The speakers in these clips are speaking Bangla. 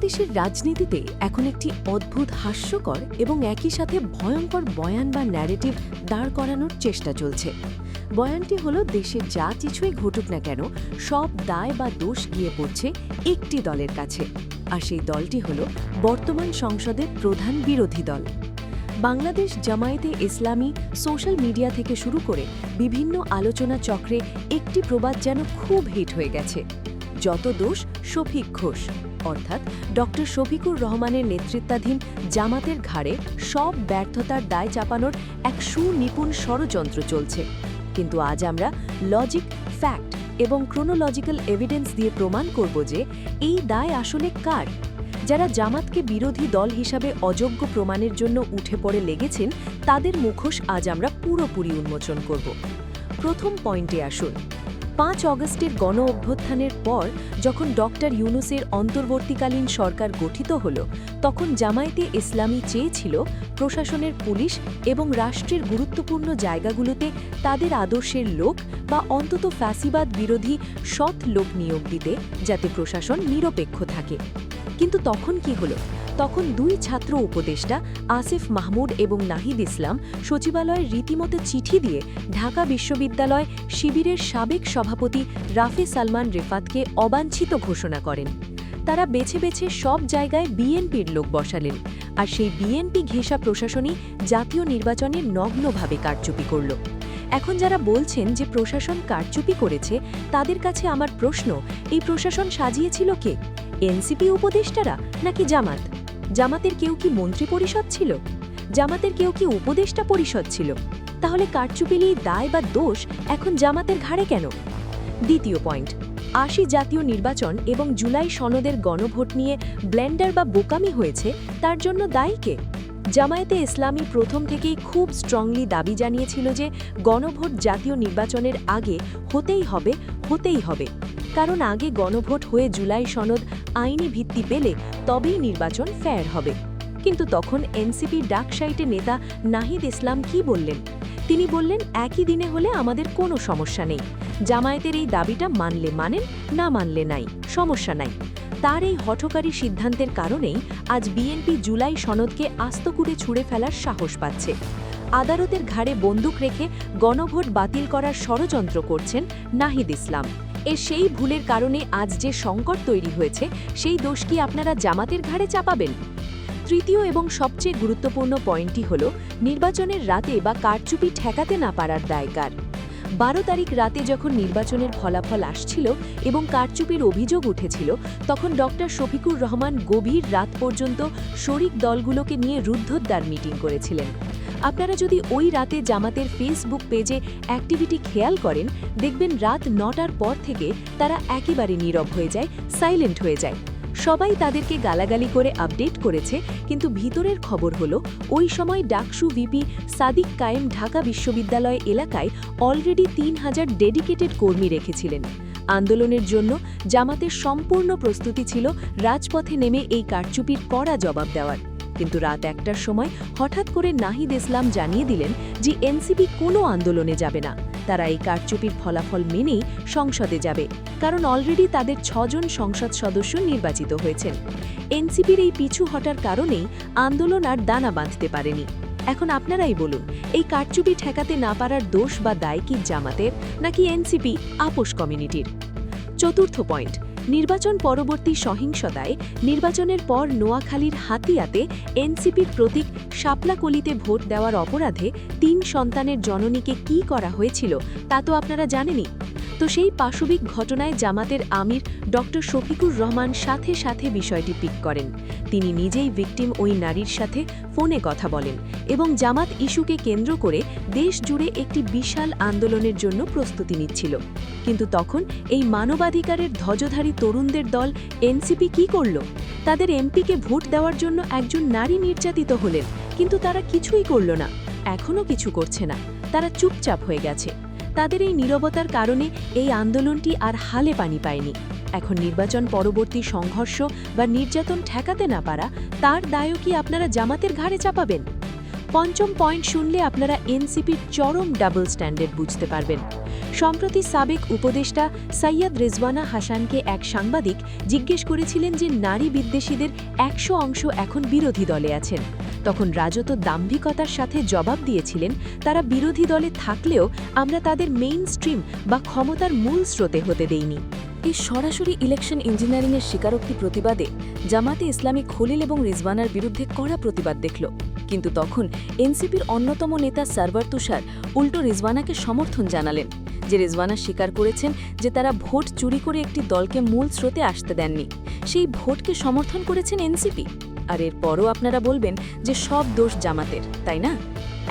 বাংলাদেশের রাজনীতিতে এখন একটি অদ্ভুত হাস্যকর এবং একই সাথে ভয়ঙ্কর বয়ান বা ন্যারেটিভ দাঁড় করানোর চেষ্টা চলছে। বয়ানটি হলো দেশের যা কিছুই ঘটুক না কেন সব দায় বা দোষ গিয়ে পড়ছে একটি দলের কাছে, আর সেই দলটি হলো বর্তমান সংসদের প্রধান বিরোধী দল। বাংলাদেশ জামায়াতে ইসলামী সোশ্যাল মিডিয়া থেকে শুরু করে বিভিন্ন আলোচনা চক্রে একটি প্রবাদ যেন খুব হিট হয়ে গেছে, যত দোষ শফিক ঘোষ, অর্থাৎ ডক্টর শফিকুর রহমানের নেতৃত্বাধীন জামাতের ঘাড়ে সব ব্যর্থতার দায় চাপানোর এক সুনিপুণ ষড়যন্ত্র চলছে। কিন্তু আজ আমরা লজিক, ফ্যাক্ট এবং ক্রোনোলজিক্যাল এভিডেন্স দিয়ে প্রমাণ করব যে এই দায় আসলে কার। যারা জামাতকে বিরোধী দল হিসাবে অযোগ্য প্রমাণের জন্য উঠে পড়ে লেগেছেন, তাদের মুখোশ আজ আমরা পুরোপুরি উন্মোচন করব। প্রথম পয়েন্টে আসুন। 5 অগস্টের গণ অভ্যুত্থানের পর যখন ডক্টর ইউনূসের অন্তর্বর্তীকালীন সরকার গঠিত হল, তখন জামায়াতে ইসলামী চেয়েছিল প্রশাসনের পুলিশ এবং রাষ্ট্রের গুরুত্বপূর্ণ জায়গাগুলোতে তাদের আদর্শের লোক বা অন্তত ফ্যাসিবাদ বিরোধী সৎ লোক নিয়োগ দিতে, যাতে প্রশাসন নিরপেক্ষ থাকে। কিন্তু তখন কি হলো? তখন 2 ছাত্র উপদেষ্টা আসিফ মাহমুদ এবং নাহিদ ইসলাম সচিবালয়ের রীতিমতো চিঠি দিয়ে ঢাকা বিশ্ববিদ্যালয় শিবিরের সাবেক সভাপতি রাফি সালমান রেফাতকে অবাঞ্ছিত ঘোষণা করেন। তারা বেছে বেছে সব জায়গায় বিএনপির লোক বসালেন, আর সেই বিএনপি ঘেঁষা প্রশাসনই জাতীয় নির্বাচনে নগ্নভাবে কারচুপি করল। এখন যারা বলছেন যে প্রশাসন কারচুপি করেছে, তাদের কাছে আমার প্রশ্ন, এই প্রশাসন সাজিয়েছিল কে? এনসিপি উপদেষ্টারা নাকি জামাত? জামাতের কেউ কি মন্ত্রী পরিষদ ছিল? জামাতের কেউ কি উপদেষ্টা পরিষদ ছিল? তাহলে কারচুপিলি দায় বা দোষ এখন জামাতের ঘাড়ে কেন? দ্বিতীয় পয়েন্ট, 80 জাতীয় নির্বাচন এবং জুলাই সনদের গণভোট নিয়ে ব্লেন্ডার বা বোকামি হয়েছে, তার জন্য দায়ী কে? জামায়াতে ইসলামী প্রথম থেকেই খুব স্ট্রংলি দাবি জানিয়েছিল যে গণভোট জাতীয় নির্বাচনের আগে হতেই হবে, কারণ আগে গণভোট হয়ে জুলাই সনদ আইনি ভিত্তি পেলে তবেই নির্বাচন ফেয়ার হবে। কিন্তু তখন এনসিপি ডাকসাইটে নেতা নাহিদ ইসলাম কি বললেন? তিনি বললেন, একই দিনে হলে আমাদের কোনো সমস্যা নেই, জামায়াতের এই দাবিটা মানলে মানেন, না মানলে নাই, সমস্যা নাই। তার এই হঠকারী সিদ্ধান্তের কারণেই আজ বিএনপি জুলাই সনদকে আস্ত ছুঁড়ে ফেলার সাহস পাচ্ছে। আদালতের ঘাড়ে বন্দুক রেখে গণভোট বাতিল করার ষড়যন্ত্র করছেন নাহিদ ইসলাম। সেই ভুলের কারণে আজ যে সংকট তৈরি হয়েছে, সেই দোষ কি আপনারা জামাতের ঘাড়ে চাপাবেন? তৃতীয় এবং সবচেয়ে গুরুত্বপূর্ণ পয়েন্টটি হল নির্বাচনের রাতে বা কারচুপি ঠেকাতে না পারার দায় কার। 12 তারিখ রাতে যখন নির্বাচনের ফলাফল আসছিল এবং কারচুপির অভিযোগ উঠেছিল, তখন ডক্টর শফিকুর রহমান গভীর রাত পর্যন্ত শরিক দলগুলোকে নিয়ে রুদ্ধদ্বার মিটিং করেছিলেন। আপনারা যদি ওই রাতে জামাতের ফেসবুক পেজে অ্যাক্টিভিটি খেয়াল করেন, দেখবেন রাত 9টার পর থেকে তারা একেবারে নীরব হয়ে যায়, সাইলেন্ট হয়ে যায়। সবাই তাদেরকে গালাগালি করে আপডেট করেছে, কিন্তু ভিতরের খবর হলো ওই সময় ডাকসু ভিপি সাদিক কায়েম ঢাকা বিশ্ববিদ্যালয় এলাকায় অলরেডি 3000 ডেডিকেটেড কর্মী রেখেছিলেন। আন্দোলনের জন্য জামাতের সম্পূর্ণ প্রস্তুতি ছিল রাজপথে নেমে এই কারচুপির কড়া জবাব দেওয়ার। কিন্তু রাত 1টার সময় হঠাৎ করে নাহিদ ইসলাম জানিয়ে দিলেন যে এনসিপি কোনো আন্দোলনে যাবে না, তারা এই কারচুপির ফলাফল মেনেই সংসদে যাবে, কারণ অলরেডি তাদের 6 জন সংসদ সদস্য নির্বাচিত হয়েছেন। এনসিপির এই পিছু হটার কারণেই আন্দোলন আর দানা বাঁধতে পারেনি। এখন আপনারাই বলুন, এই কারচুপি ঠেকাতে না পারার দোষ বা দায় কি জামাতের নাকি এনসিপি আপোষ কমিউনিটির? চতুর্থ পয়েন্ট, নির্বাচন পরবর্তী সহিংসতায় নির্বাচনের পর নোয়াখালীর হাতিয়াতে এনসিপির প্রতীক শাপলাকলিতে ভোট দেওয়ার অপরাধে 3 সন্তানের জননীকে কি করা হয়েছিল তা তো আপনারা জানেনই। তো সেই পাশবিক ঘটনায় জামাতের আমির ডক্টর শফিকুর রহমান সাথে সাথে বিষয়টি পিক করেন। তিনি নিজেই ভিকটিম ওই নারীর সাথে ফোনে কথা বলেন এবং জামাত ইস্যুকে কেন্দ্র করে দেশ জুড়ে একটি বিশাল আন্দোলনের জন্য প্রস্তুতি নিচ্ছিল। কিন্তু তখন এই মানবাধিকারের ধ্বজধারী তরুণদের দল এনসিপি কি করল? তাদের এমপিকে ভোট দেওয়ার জন্য একজন নারী নির্যাতিত হলেন, কিন্তু তারা কিছুই করল না, এখনও কিছু করছে না, তারা চুপচাপ হয়ে গেছে। তাদের এই নীরবতার কারণে এই আন্দোলনটি আর হালে পানি পায়নি। এখন নির্বাচন পরবর্তী সংঘর্ষ বা নির্যাতন ঠেকাতে না পারা, তার দায়ও কি আপনারা জামাতের ঘাড়ে চাপাবেন? পঞ্চম পয়েন্ট শুনলে আপনারা এনসিপির চরম ডাবল স্ট্যান্ডার্ড বুঝতে পারবেন। সম্প্রতি সাবেক উপদেষ্টা সৈয়দ রেজওয়ানা হাসানকে এক সাংবাদিক জিজ্ঞেস করেছিলেন যে নারী বিদ্বেষীদের 100% এখন বিরোধী দলে আছেন। তখন রাজত দাম্ভিকতার সাথে জবাব দিয়েছিলেন, তারা বিরোধী দলে থাকলেও আমরা তাদের মেইন স্ট্রিম বা ক্ষমতার মূল স্রোতে হতে দেইনি। এই সরাসরি ইলেকশন ইঞ্জিনিয়ারিংয়ের স্বীকারোক্তি প্রতিবাদে জামাতে ইসলামী খলিল এবং রিজওয়ানার বিরুদ্ধে কড়া প্রতিবাদ দেখল। কিন্তু তখন এনসিপির অন্যতম নেতা সারওয়ার তুষার উল্টো রিজওয়ানাকে সমর্থন জানালেন, যে রিজওয়ানা স্বীকার করেছেন যে তারা ভোট চুরি করে একটি দলকে মূল স্রোতে আসতে দেননি, সেই ভোটকে সমর্থন করেছেন এনসিপি। আর এরপরও আপনারা বলবেন যে সব দোষ জামাতের, তাই না?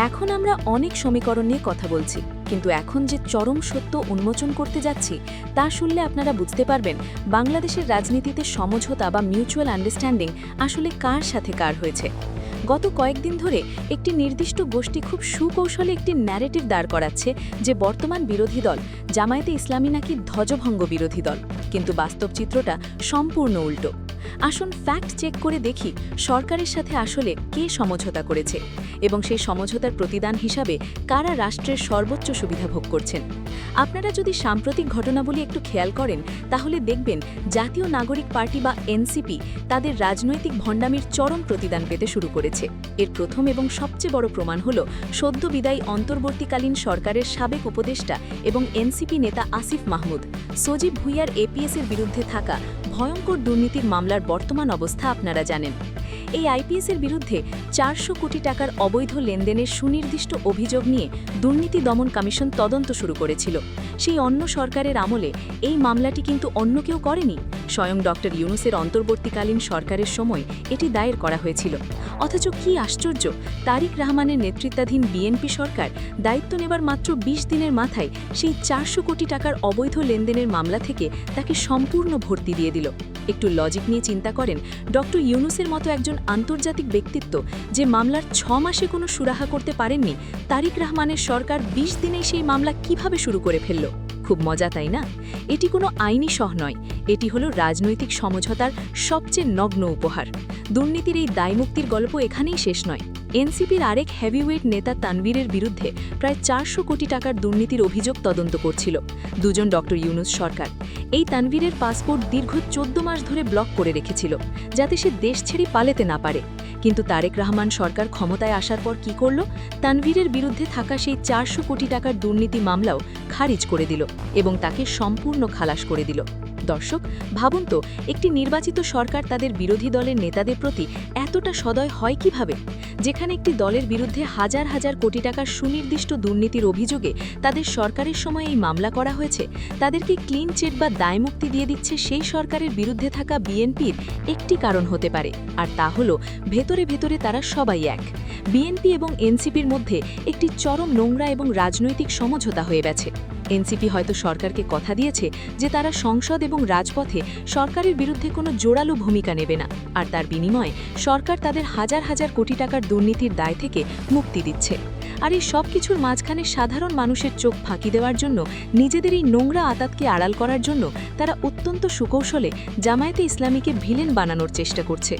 এখন আমরা অনেক সমীকরণ নিয়ে কথা বলছি, কিন্তু এখন যে চরম সত্য উন্মোচন করতে যাচ্ছি তা শুনলে আপনারা বুঝতে পারবেন বাংলাদেশের রাজনীতিতে সমঝোতা বা মিউচুয়াল আন্ডারস্ট্যান্ডিং আসলে কার সাথে কার হয়েছে। গত কয়েকদিন ধরে একটি নির্দিষ্ট গোষ্ঠী খুব সুকৌশলে একটি ন্যারেটিভ দাঁড় করাচ্ছে যে বর্তমান বিরোধী দল জামায়াতে ইসলামী নাকি ধ্বজভঙ্গ বিরোধী দল, কিন্তু বাস্তব চিত্রটা সম্পূর্ণ উল্টো। আসুন ফ্যাক্ট চেক করে দেখি সরকারের সাথে আসলে কে সমঝোতা করেছে এবং সেই সমঝোতার প্রতিদান হিসাবে কারা রাষ্ট্রের সর্বোচ্চ সুবিধা ভোগ করছেন। আপনারা যদি সাম্প্রতিক ঘটনাবলী একটু খেয়াল করেন তাহলে দেখবেন জাতীয় নাগরিক পার্টি বা এনসিপি তাদের রাজনৈতিক ভণ্ডামির চরম প্রতিদান পেতে শুরু করেছে। এর প্রথম এবং সবচেয়ে বড় প্রমাণ হল সদ্য বিদায়ী অন্তর্বর্তীকালীন সরকারের সাবেক উপদেষ্টা এবং এনসিপি নেতা আসিফ মাহমুদ সজীব ভুইয়ার এপিএসের বিরুদ্ধে থাকা ভয়ঙ্কর দুর্নীতির মামলার বর্তমান অবস্থা আপনারা জানেন। এই আইপিএসের বিরুদ্ধে 400 কোটি টাকার অবৈধ লেনদেনের সুনির্দিষ্ট অভিযোগ নিয়ে দুর্নীতি দমন কমিশন তদন্ত শুরু করেছিল। সেই অন্য সরকারের আমলে এই মামলাটি কিন্তু অন্য কেউ করেনি, স্বয়ং ডক্টর ইউনূসের অন্তর্বর্তীকালীন সরকারের সময় এটি দায়ের করা হয়েছিল। অথচ কি আশ্চর্য, তারিক রহমানের নেতৃত্বাধীন বিএনপি সরকার দায়িত্ব নেবার মাত্র 20 দিনের মাথায় সেই 400 কোটি টাকার অবৈধ লেনদেনের মামলা থেকে তাকে সম্পূর্ণ ভর্তি দিয়ে দিল। একটু লজিক নিয়ে চিন্তা করেন, ডক্টর ইউনূসের মতো একজন আন্তর্জাতিক ব্যক্তিত্ব যে মামলার 6 মাসে কোনো সুরাহা করতে পারেননি, তারিক রহমানের সরকার 20 দিনেই সেই মামলা কিভাবে শুরু করে ফেলল। খুব মজা, তাই না? এটি কোনো আইনি সহ নয়, এটি হলো রাজনৈতিক সমঝোতার সবচেয়ে নগ্ন উপহার। দুর্নীতির এই দায়মুক্তির গল্প এখানেই শেষ নয়। এনসিপির আরেক হেভিওয়েট নেতা তানভীরের বিরুদ্ধে প্রায় 400 কোটি টাকার দুর্নীতির অভিযোগ তদন্ত করছিল দুজন ডক্টর ইউনূস সরকার। এই তানভীরের পাসপোর্ট দীর্ঘ 14 মাস ধরে ব্লক করে রেখেছিল যাতে সে দেশ ছেড়ে পালাতে না পারে। কিন্তু তারেক রহমান সরকার ক্ষমতায় আসার পর কি করল? তানভীরের বিরুদ্ধে থাকা সেই 400 কোটি টাকার দুর্নীতি মামলাও খারিজ করে দিল এবং তাকে সম্পূর্ণ খালাস করে দিল। দর্শক, ভাবুন তো, একটি নির্বাচিত সরকার তাদের বিরোধী দলের নেতাদের প্রতি এতটা সদয় হয় কিভাবে? যেখানে একটি দলের বিরুদ্ধে হাজার হাজার কোটি টাকার সুনির্দিষ্ট দুর্নীতির অভিযোগে তাদের সরকারের সময় এই মামলা করা হয়েছে, তাদেরকে ক্লিন চিট বা দায়মুক্তি দিয়ে দিচ্ছে সেই সরকারের বিরুদ্ধে থাকা বিএনপির একটি কারণ হতে পারে, আর তা হলো ভেতরে ভেতরে তারা সবাই এক। বিএনপি এবং এনসিপির মধ্যে একটি চরম নোংরা এবং রাজনৈতিক সমঝোতা হয়ে গেছে। এনসিপি হয়তো সরকারকে কথা দিয়েছে যে তারা সংসদ এবং রাজপথে সরকারের বিরুদ্ধে কোনো জোরালো ভূমিকা নেবে না, আর তার বিনিময়ে সরকার তাদের হাজার হাজার কোটি টাকার দুর্নীতির দায় থেকে মুক্তি দিচ্ছে। আর এই সব কিছুর মাঝখানে সাধারণ মানুষের চোখ ফাঁকি দেওয়ার জন্য, নিজেদের এই নোংরা আতাতকে আড়াল করার জন্য তারা অত্যন্ত সুকৌশলে জামায়াতে ইসলামীকে ভিলেন বানানোর চেষ্টা করছে।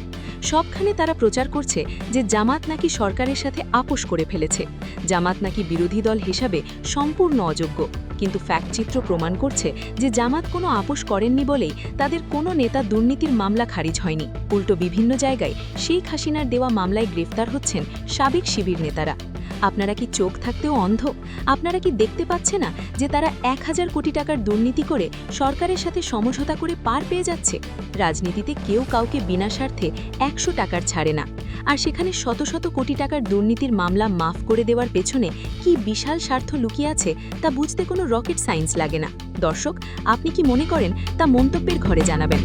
সবখানে তারা প্রচার করছে যে জামাত নাকি সরকারের সাথে আপোষ করে ফেলেছে, জামাত নাকি বিরোধী দল হিসাবে সম্পূর্ণ অযোগ্য। কিন্তু ফ্যাক্টচিত্র প্রমাণ করছে যে জামাত কোনো আপোষ করেননি বলেই তাদের কোনো নেতা দুর্নীতির মামলা খারিজ হয়নি। উল্টো বিভিন্ন জায়গায় শেখ হাসিনার দেওয়া মামলায় গ্রেফতার হচ্ছেন সাবেক শিবির নেতারা। আপনারা কি চোখ থাকতেও অন্ধ? আপনারা কি দেখতে পাচ্ছে না যে তারা 1000 কোটি টাকার দুর্নীতি করে সরকারের সাথে সমঝোতা করে পার পেয়ে যাচ্ছে? রাজনীতিতে কেউ কাউকে বিনা স্বার্থে 100 টাকার ছাড়ে না, আর সেখানে শত শত কোটি টাকার দুর্নীতির মামলা মাফ করে দেওয়ার পেছনে কি বিশাল স্বার্থ লুকিয়ে আছে তা বুঝতে কোনো রকেট সায়েন্স লাগে না। দর্শক, আপনি কি মনে করেন তা মন্তব্যের ঘরে জানাবেন।